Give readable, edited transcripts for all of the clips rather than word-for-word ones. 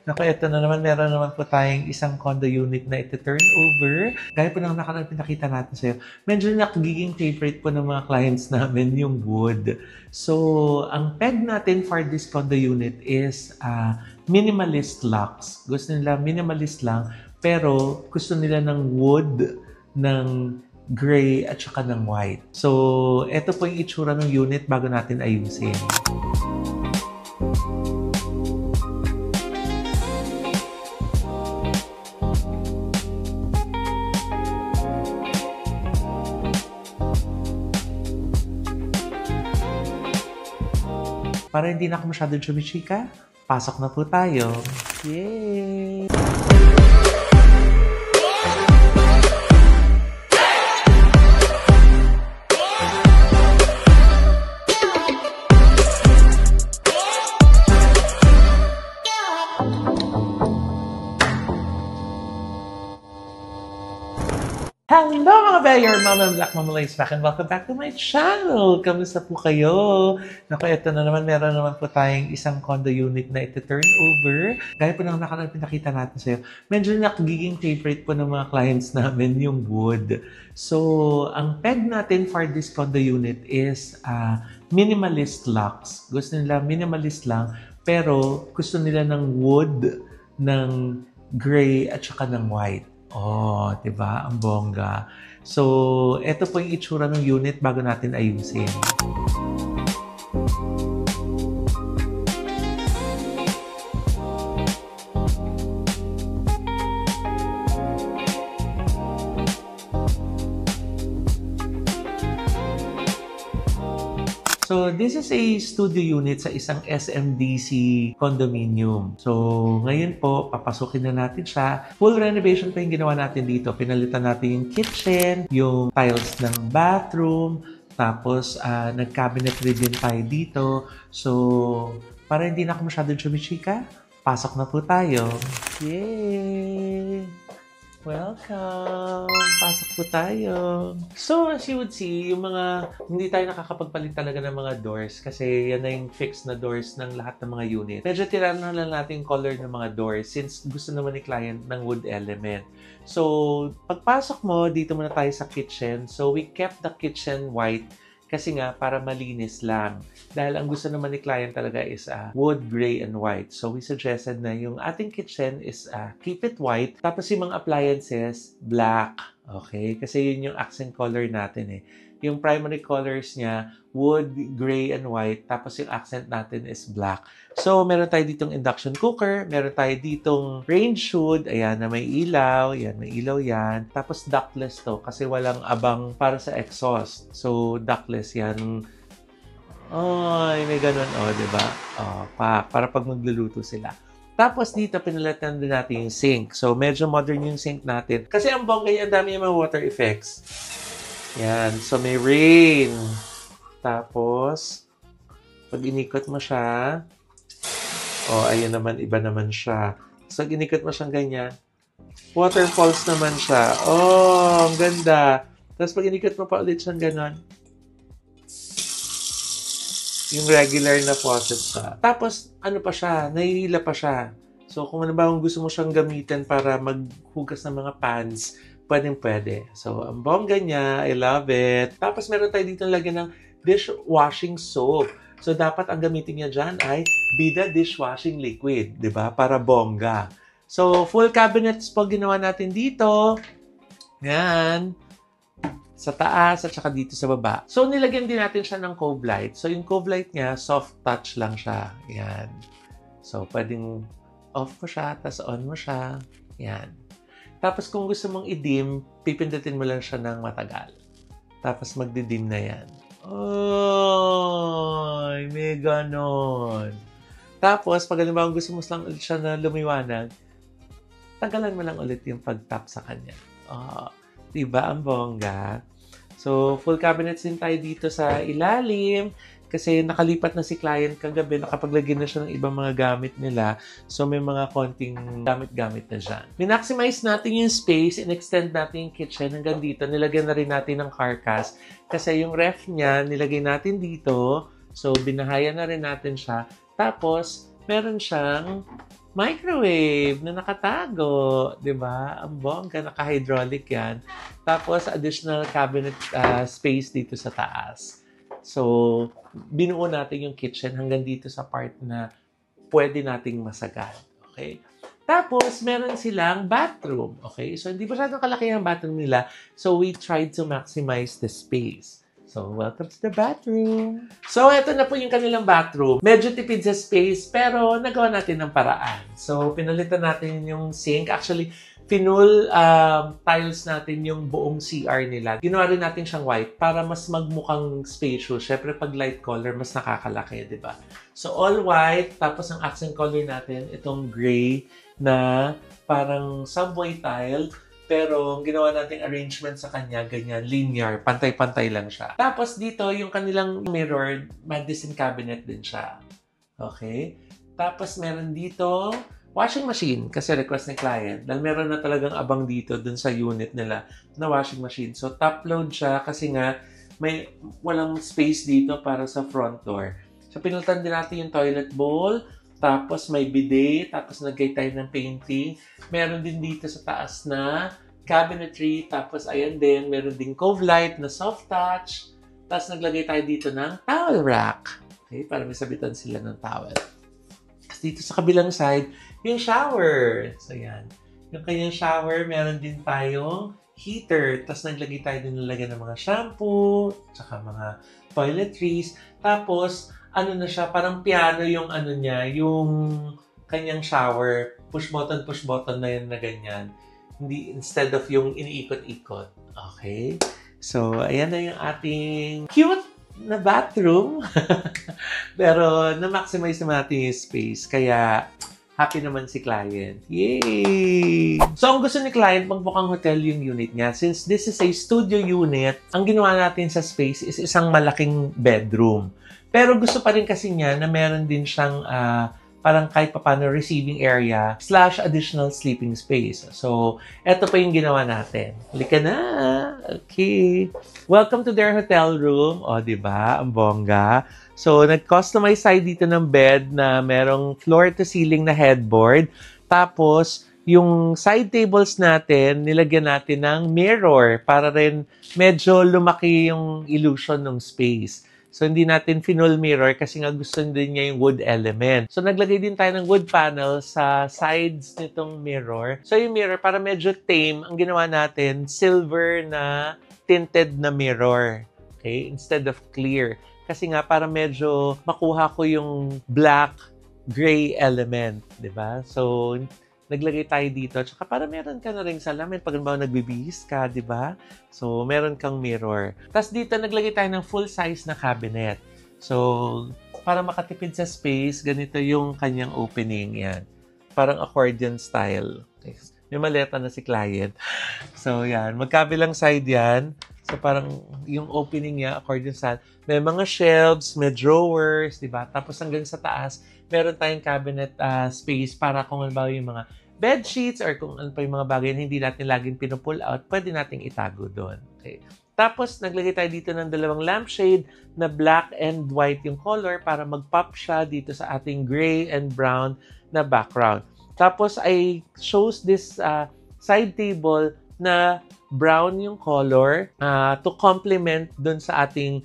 Naku, eto na naman, meron naman po tayong isang condo unit na iti-turn over. Gaya po ng pinakita natin sa'yo, medyo nagiging favorite po ng mga clients namin yung wood. So, ang peg natin for this condo unit is minimalist locks. Gusto nila minimalist lang, pero gusto nila ng wood, ng gray at saka ng white. So, eto po yung itsura ng unit bago natin ayusin. Para hindi na ako masyadong chumichika, pasok na po tayo. Yay! Hello mga Bayer! Mama Black Mama Lace back and welcome back to my channel! Kamusta po kayo? Naku, eto na naman, meron naman po tayong isang condo unit na iti-turn over. Gaya po ng pinakita natin sa'yo, medyo nagiging favorite po ng mga clients namin yung wood. So, ang peg natin for this condo unit is minimalist locks. Gusto nila minimalist lang, pero gusto nila ng wood, ng gray at saka ng white. Oh, diba? Ang bongga. So, eto po yung itsura ng unit bago natin ayusin. So, this is a studio unit sa isang SMDC condominium. So, ngayon po, papasukin na natin siya. Full renovation pa yung ginawa natin dito. Pinalitan natin yung kitchen, yung tiles ng bathroom, tapos nag-cabinetry din tayo dito. So, para hindi na ako masyadong chumichika, pasok na po tayo. Yay! Welcome! Pasok po tayo. So, as you would see, yung mga hindi tayo nakakapagpalit talaga ng mga doors kasi yan na yung fixed na doors ng lahat ng mga unit. Medyo tirahan na lang natin yung color ng mga doors since gusto naman ni client ng wood element. So, pagpasok mo, dito muna tayo sa kitchen. So, we kept the kitchen white kasi nga, para malinis lang. Dahil ang gusto naman ni client talaga is wood, gray, and white. So, we suggested na yung ating kitchen is keep it white. Tapos yung mga appliances, black. Okay? Kasi yun yung accent color natin eh. Yung primary colors niya, wood, gray, and white. Tapos yung accent natin is black. So, meron tayo ditong induction cooker. Meron tayo ditong range hood. Ayan, na may ilaw. Ayan, may ilaw yan. Tapos ductless to kasi walang abang para sa exhaust. So, ductless yan. Ay, may ganun. O, diba? O, para pag magluluto sila. Tapos dito, pinalitan din natin yung sink. So, medyo modern yung sink natin. Kasi ang bongga yan, dami yung mga water effects. Yan. So, may rain. Tapos, pag inikot mo siya, ayun naman, iba naman siya. So, pag inikot mo siyang ganyan, waterfalls naman siya. Oh, ang ganda. Tapos, pag inikot mo pa ulit siyang ganon, yung regular na faucet siya. Tapos, ano pa siya, nahihila pa siya. So, kung ano ba ang gusto mo siyang gamitin para maghugas ng mga pans, pwede. So, ang bongga niya, I love it. Tapos, meron tayo dito lagyan ng dishwashing soap. So, dapat ang gamitin niya dyan ay Bida dishwashing liquid, di ba? Para bongga. So, full cabinets po ginawa natin dito. Yan. Sa taas at saka dito sa baba. So, nilagyan din natin siya ng cove light. So, yung cove light niya, soft touch lang siya. Yan. So, pwedeng off mo siya, tas on mo siya. Yan. Tapos, kung gusto mong i-dim, pipindutin mo lang siya ng matagal. Tapos, magdi-dim na yan. Ay, may ganon. Tapos, pag halimbawa gusto mo lang ulit siya na lumiwanag, tagalan mo lang ulit yung pag-tap sa kanya. Diba ang bongga? So, full cabinets din tayo dito sa ilalim. Kasi nakalipat na si client kagabi, nakapaglagay na siya ng ibang mga gamit nila. So, may mga konting gamit-gamit na dyan. Minaximize natin yung space, in-extend natin yung kitchen hanggang dito. Nilagyan na rin natin ng carcass. Kasi yung ref niya, nilagay natin dito. So, binahayan na rin natin siya. Tapos, meron siyang microwave na nakatago, 'di ba? Ang bongga, naka-hydraulic 'yan. Tapos additional cabinet space dito sa taas. So, binuo natin yung kitchen hanggang dito sa part na pwede nating masagad. Okay? Tapos, meron silang bathroom. Okay? So, hindi masyadong kalaki ang bathroom nila. So, we tried to maximize the space. So, welcome to the bathroom. So, ito na po yung kanilang bathroom. Medyo tipid sa space, pero nagawa natin ng paraan. So, pinalitan natin yung sink. Actually, pinul tiles natin yung buong CR nila. Ginawa rin natin siyang white para mas magmukhang spacious. Syempre, pag light color, mas nakakalaki, di ba? So, all white. Tapos, ang accent color natin, itong gray na parang subway tile. Pero, ginawa nating arrangement sa kanya, ganyan, linear, pantay-pantay lang siya. Tapos, dito, yung kanilang mirror, medicine cabinet din siya. Okay? Tapos, meron dito, washing machine, kasi request ng client. Dahil meron na talagang abang dito dun sa unit nila na washing machine. So, top load siya kasi nga, walang space dito para sa front door. So, pinalitan din natin yung toilet bowl. Tapos may bidet, tapos naglagay tayo ng painting. Meron din dito sa taas na cabinetry, tapos ayan din, meron din cove light na soft touch. Tapos naglagay tayo dito ng towel rack. Okay, para may sabitan sila ng towel. Tapos dito sa kabilang side, yung shower. So ayan, yung kanyang shower, meron din tayong heater. Tapos naglagay tayo din ng mga shampoo, tsaka mga toiletries. Tapos, ano na siya, parang piano yung ano niya, yung kanyang shower, push button na yan na ganyan. Hindi, instead of yung iniikot-ikot. Okay? So, ayan na yung ating cute na bathroom. Pero, na-maximize naman natin yung space. Kaya, happy naman si client. Yay! So, ang gusto ni client, magmukhang hotel yung unit niya. Since this is a studio unit, ang ginawa natin sa space is isang malaking bedroom. Pero gusto pa rin kasi niya na meron din siyang parang kahit papano receiving area / additional sleeping space. So, eto pa yung ginawa natin. Halika na! Okay. Welcome to their hotel room. O, diba? Ang bongga. So, nag-customize tayo dito ng bed na merong floor-to-ceiling na headboard. Tapos, yung side tables natin, nilagyan natin ng mirror para rin medyo lumaki yung illusion ng space. So, hindi natin finul mirror kasi nga gusto din niya yung wood element. So, naglagay din tayo ng wood panel sa sides nitong mirror. So, yung mirror, para medyo tame, ang ginawa natin, silver na tinted na mirror. Okay? Instead of clear. Kasi nga, para medyo makuha ko yung black, gray element. Diba? So, naglagay tayo dito. Tsaka para meron ka na rin salamin pag nagbibihis ka, di ba? So, meron kang mirror. Tapos dito, naglagay tayo ng full size na cabinet. So, para makatipid sa space, ganito yung kanyang opening. Yan. Parang accordion style. Okay. May maleta na si client. So, yan. Magkabilang side yan. So, parang yung opening niya, accordion style. May mga shelves, may drawers, di ba? Tapos hanggang sa taas, meron tayong cabinet space para kung halimbawa yung mga bed sheets or kung ano pa yung mga bagay na hindi natin laging pinupull out, pwede nating itago doon. Okay. Tapos, naglagay tayo dito ng 2 lampshade na black and white yung color para mag-pop siya dito sa ating gray and brown na background. Tapos, I chose this side table na brown yung color to complement dun sa ating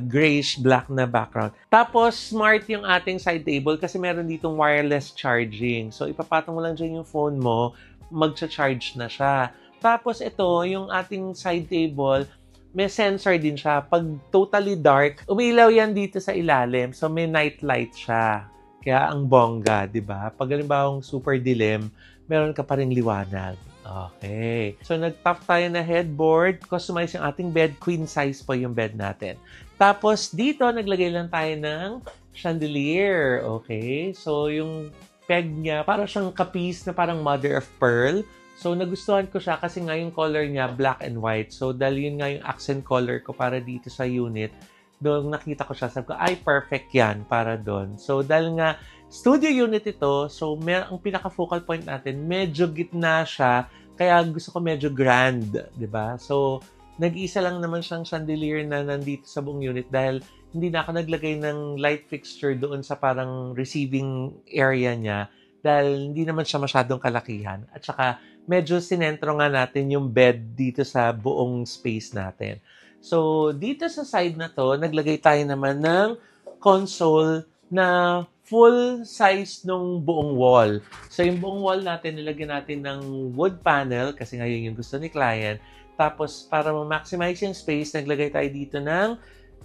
grayish-black na background. Tapos, smart yung ating side table kasi meron ditong wireless charging. So, ipapatong mo lang dyan yung phone mo, magcha-charge na siya. Tapos, ito, yung ating side table, may sensor din siya. Pag totally dark, umilaw yan dito sa ilalim. So, may night light siya. Kaya, ang bongga, di ba? Pag halimbawang super dilim, meron ka pa rin liwanag. Okay. So, nag-top tayo na headboard. Customize yung ating bed. Queen size po yung bed natin. Tapos, dito, naglagay lang tayo ng chandelier. Okay. So, yung peg niya, parang siyang kapis na parang mother of pearl. So, nagustuhan ko siya kasi nga yung color niya, black and white. So, dahil yun nga yung accent color ko para dito sa unit, doon nakita ko siya, sabi ko, ay, perfect yan para doon. So, dahil nga, studio unit ito, so ang pinaka-focal point natin, medyo gitna siya, kaya gusto ko medyo grand, di ba? So, nag-isa lang naman siyang chandelier na nandito sa buong unit dahil hindi na ako naglagay ng light fixture doon sa parang receiving area niya dahil hindi naman siya masyadong kalakihan. At saka medyo sinentro nga natin yung bed dito sa buong space natin. So, dito sa side na to, naglagay tayo naman ng console na full size nung buong wall. So, yung buong wall natin, nilagyan natin ng wood panel kasi ngayon yung gusto ni client. Tapos, para ma-maximize yung space, naglagay tayo dito ng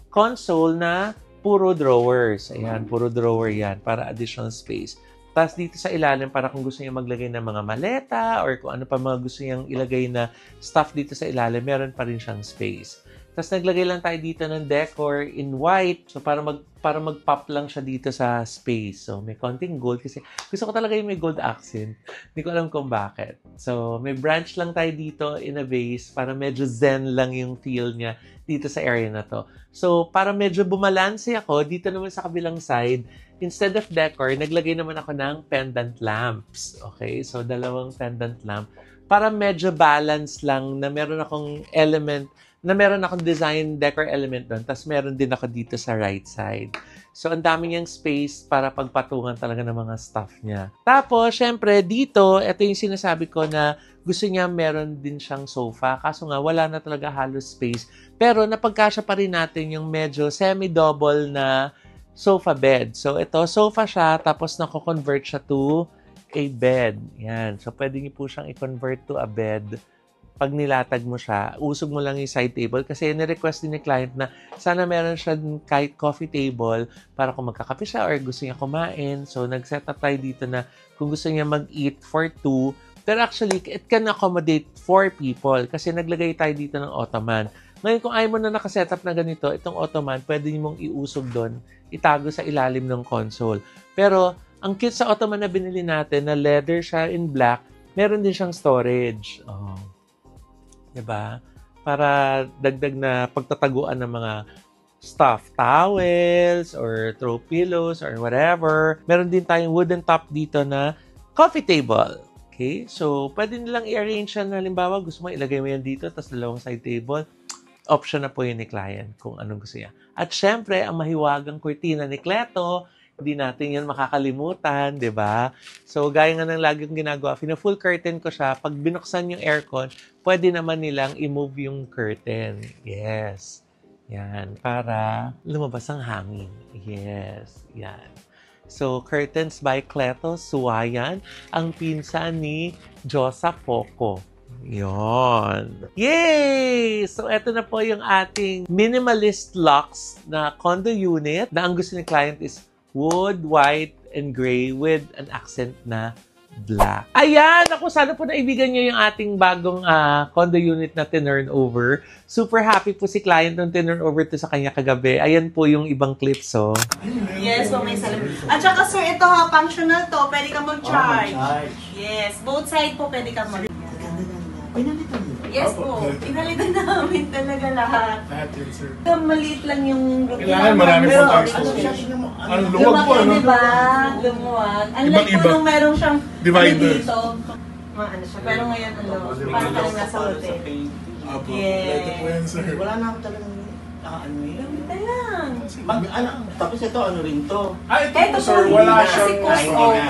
console na puro drawers. Ayan, puro drawer yan para additional space. Tapos dito sa ilalim, para kung gusto niya maglagay ng mga maleta or kung ano pa mga gusto niyang ilagay na stuff dito sa ilalim, meron pa rin siyang space. Tapos naglagay lang tayo dito ng decor in white. So para mag-pop lang siya dito sa space. So may konting gold kasi gusto ko talaga yung may gold accent. Hindi ko alam kung bakit. So may branch lang tayo dito in a vase para medyo zen lang yung feel niya dito sa area na to. So para medyo bumalanse ako, dito naman sa kabilang side, instead of decor, naglagay naman ako ng pendant lamps. Okay? So, 2 pendant lamp. Para medyo balance lang na meron akong element, na meron akong design decor element doon. Tapos meron din ako dito sa right side. So, ang dami niyang space para pagpatungan talaga ng mga stuff niya. Tapos, syempre, dito, ito yung sinasabi ko na gusto niya meron din siyang sofa. Kaso nga, wala na talaga halos space. Pero, napagkasya pa rin natin yung medyo semi-double na sofa bed. So, ito, sofa siya, tapos nako-convert siya to a bed. Yan. So, pwede niyo po siyang i-convert to a bed. Pag nilatag mo siya, usog mo lang yung side table kasi ni-request din ni client na sana meron siya kahit coffee table para kung magkakape siya or gusto niya kumain. So, nag-set up tayo dito na kung gusto niya mag-eat for 2. Pero actually, it can accommodate 4 people kasi naglagay tayo dito ng ottoman. Ngayon, kung ayaw mo na nakasetup na ganito, itong ottoman, pwede mong iusog doon, itago sa ilalim ng console. Pero, ang cute sa ottoman na binili natin, na leather siya in black, meron din siyang storage. Oh. Diba? Para dagdag na pagtataguan ng mga stuffed towels or throw pillows or whatever. Meron din tayong wooden top dito na coffee table. Okay? So, pwede nilang i-arrange yan. Halimbawa, gusto mo ilagay mo yan dito, tapos 2 side table. Option na po yun ni client kung anong gusto niya. At syempre, ang mahiwagang kurtina ni Cleto, hindi natin yan makakalimutan, di ba? So, gaya nga ng lagi kong ginagawa, full curtain ko siya. Pag binuksan yung aircon, pwede naman nilang i-move yung curtain. Yes. Yan. Para lumabas ang hangin. Yes. Yan. So, Curtains by Cleto Suwayan, ang pinsan ni Josa Poco. Yon. Yay! So, eto na po yung ating minimalist locks na condo unit na ang gusto ng client is wood, white, and gray with an accent na black. Ayan! Ako, sana po naibigan nyo yung ating bagong condo unit na tinurn over. Super happy po si client nung tinurn over to sa kanya kagabi. Ayan po yung ibang clips, oh. Yes, may salamin. At saka, sir, ito ha, functional to. Pwede ka mag-charge. Yes, both side po pwede ka mag-charge. Pinalitan mo? Yes po. Pinalitan namin talaga lahat. Lahat yun, sir. Maliit lang yung room. Kailangan marami Pero, pong tax. ano siya? Ang luwag po, Lumaki, ano? diba? Lumuwag. Unlike po Ibang-iba. nung merong siyang Divider. dito. Ano siya. Pero ngayon, parang tayo nasa hotel. Apo. Yes. Ito po yan, sir. Wala na ako talagang ano yun. Gamitan lang. Tapos ito, ano rin to? Ito Eto po, sir. po, Wala kasi siyang...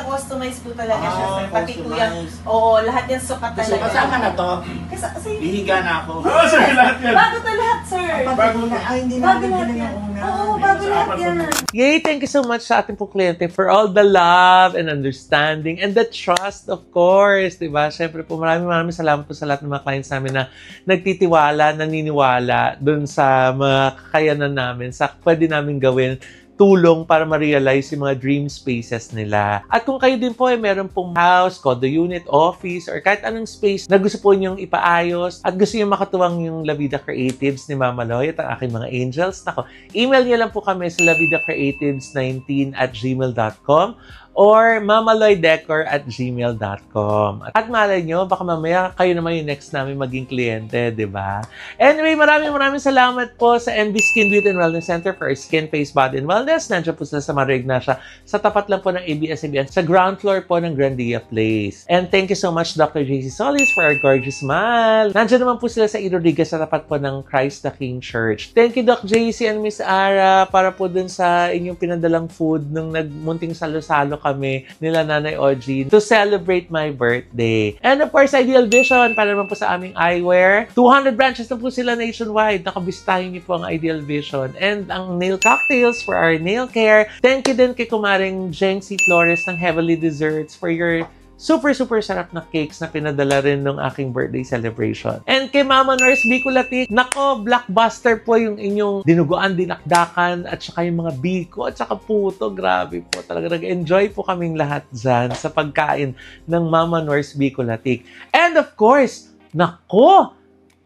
customized po talaga siya, sir. Pati po yan. customized. Oo, lahat yan sukat So, talaga. kasama na to. Kasi, Hihiga na ako. Oo, sir. Lahat yan. bago to lahat, sir. Bago na. Ay, hindi na Bago lahat yan. Oo, bago lahat yan. Yay! Thank you so much sa ating pong kliyente for all the love and understanding and the trust, of course. Diba? Siyempre po, maraming salamat po sa lahat ng mga clients namin na nagtitiwala, naniniwala dun sa mga kakayanan namin, sa pwede namin gawin tulong para ma-realize yung mga dream spaces nila. At kung kayo din po ay meron pong house, condo unit, office, or kahit anong space na gusto po nyong ipaayos at gusto nyo makatuwang yung La Vida Creatives ni Mama Loy at ang aking mga angels, nako, email nyo lang po kami sa lavidacreatives19@gmail.com or mamaloydecor@gmail.com. At malay nyo, baka mamaya kayo naman yung next namin maging kliyente, di ba? Anyway, maraming salamat po sa NB Skin Beauty and Wellness Center for Skin, Face, Body, and Wellness. Nandiyan po sila sa Maria Ignacia, sa tapat lang po ng ABS-CBN, sa ground floor po ng Grandia Place. And thank you so much, Dr. JC Solis, for our gorgeous smile. Nandiyan naman po sila sa E. Rodriguez, sa tapat po ng Christ the King Church. Thank you, Doc JC and Miss Ara, para po dun sa inyong pinadalang food nung nagmunting salo-salo kami nila Nanay Oji to celebrate my birthday. And of course, Ideal Vision, para naman po sa aming eyewear. 200 branches na po sila nationwide. Nakabisitahin niyo po ang Ideal Vision. And ang nail cocktails for our nail care. Thank you din kay kumaring Jeng C. Flores ng Heavenly Desserts for your super sarap na cakes na pinadala rin nung aking birthday celebration. And kay Mama Nurse Bicolatic, nako, blockbuster po yung inyong dinuguan, dinakdakan, at saka yung mga biko, at saka puto. Grabe po. Talaga nag-enjoy po kaming lahat dyan sa pagkain ng Mama Nurse Bicolatic. And of course, nako,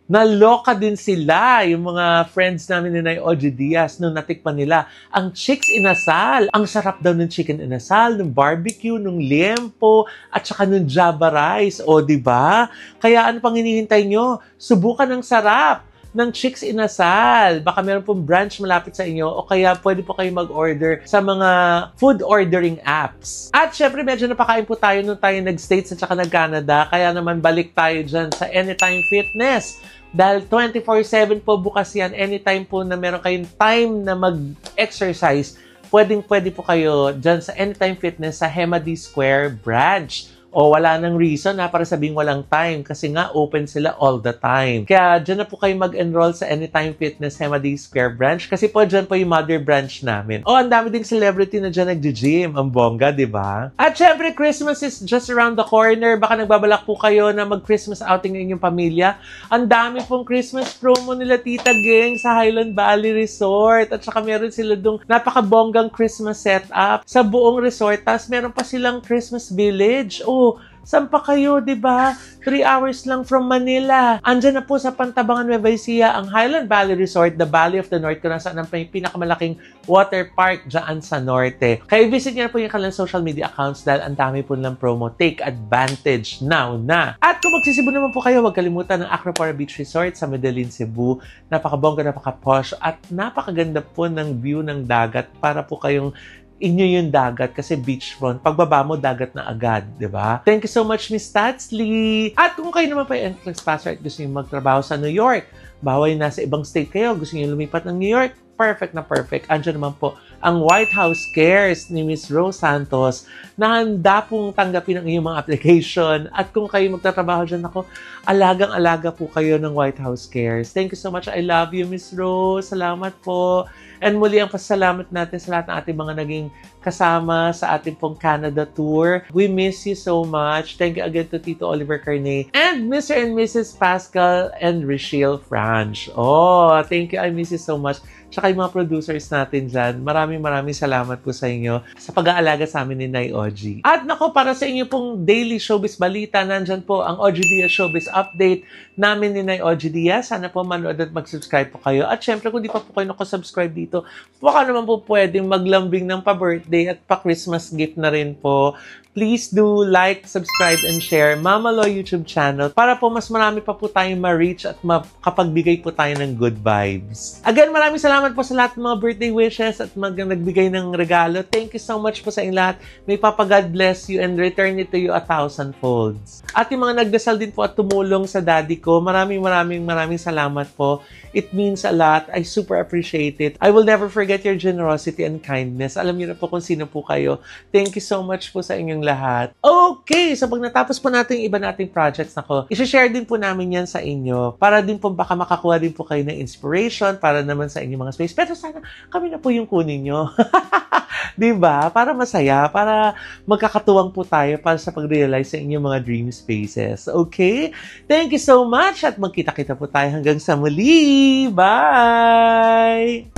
naloka din sila, yung mga friends namin ni Nay Oji Diaz, nung natikpan nila ang Chicks Inasal. Ang sarap daw ng chicken inasal, ng barbecue, ng liempo, at saka ng java rice. O, diba? Kaya ano pang hinihintay nyo? Subukan ang sarap ng Chicks Inasal. Baka meron pong branch malapit sa inyo o kaya pwede po kayo mag-order sa mga food ordering apps. At syempre, medyo napakain po tayo nung tayo nag-States at saka nag-Canada. Kaya naman balik tayo dyan sa Anytime Fitness. Dahil 24/7 po bukas yan. Anytime po na meron kayong time na mag-exercise, pwede po kayo dyan sa Anytime Fitness sa Hemady Square branch. O wala nang reason para sabing walang time kasi nga open sila all the time. Kaya dyan na po kayo mag-enroll sa Anytime Fitness Hemady Square branch kasi po dyan po yung mother branch namin. O, ang dami ding celebrity na dyan nag-gym. Ang bongga, di ba? At syempre, Christmas is just around the corner. Baka nagbabalak po kayo na mag-Christmas outing ng inyong pamilya. Ang dami pong Christmas promo nila Tita Geng sa Highland Valley Resort. At saka meron sila dong napakabonggang Christmas setup sa buong resort. Tapos meron pa silang Christmas village. O, saan pa kayo, di ba? 3 hours lang from Manila. Andyan na po sa Pantabangan, Nueva Ecija, ang Highland Valley Resort, the Valley of the North, kung nasaan ang pinakamalaking water park dyan sa Norte. Kaya visit niyo na po yung kanilang social media accounts dahil ang dami po nilang promo. Take advantage now na. At kung magsisibo naman po kayo, huwag kalimutan ng Acropora Beach Resort sa Medellin, Cebu. Napakabongga, napaka-posh, at napakaganda po ng view ng dagat para po kayong inyo yung dagat kasi beachfront. Pagbaba mo, dagat na agad, di ba? Thank you so much, Miss Tatsley! At kung kayo naman pa yung NCLEX passer at gusto nyo magtrabaho sa New York, bawal nasa ibang state kayo, gusto nyo lumipat ng New York, perfect na perfect. Andiyan naman po ang White House Cares ni Miss Rose Santos na handa pong tanggapin ang inyong mga application. At kung kayo magtatrabaho dyan, ako, alagang-alaga po kayo ng White House Cares. Thank you so much. I love you, Miss Rose. Salamat po. And muli ang pasalamat natin sa lahat ng ating mga naging kasama sa ating pong Canada tour. We miss you so much. Thank you again to Tito Oliver Carne and Mr. and Mrs. Pascal and Richelle Franch. Oh, thank you. I miss you so much. Tsaka yung mga producers natin dyan. Maraming salamat po sa inyo sa pag-aalaga sa amin ni Nay Oji. At nako, para sa inyo pong daily showbiz balita, nandyan po ang Oji Diaz Showbiz Update namin ni Nay Oji Diaz. Sana po manood at mag-subscribe po kayo. At syempre, kung di pa po kayo nakasubscribe dito, baka naman po pwedeng maglambing ng pa-birthday at pa-Christmas gift na rin po. Please do like, subscribe, and share Mama Lo YouTube channel para po mas marami pa po tayong ma-reach at makapagbigay po tayo ng good vibes. Again, maraming salamat po sa lahat ng mga birthday wishes at nagbigay ng regalo. Thank you so much po sa inyong lahat. May Papa God bless you and return it to you 1,000 folds. At yung mga nagdasal din po at tumulong sa daddy ko, maraming salamat po. It means a lot. I super appreciate it. I will never forget your generosity and kindness. Alam niyo na po kung sino po kayo. Thank you so much po sa inyong lahat. Okay, so pag natapos po natin yung iba nating projects, nako, i-share din po namin yan sa inyo para din po baka makakuha din po kayo ng inspiration para naman sa inyong mga space. Pero sana kami na po yung kunin nyo. Diba? Para masaya, para magkakatuwang po tayo para sa pag-realize sa inyong mga dream spaces. Okay? Thank you so much at magkita-kita po tayo hanggang sa muli. Bye!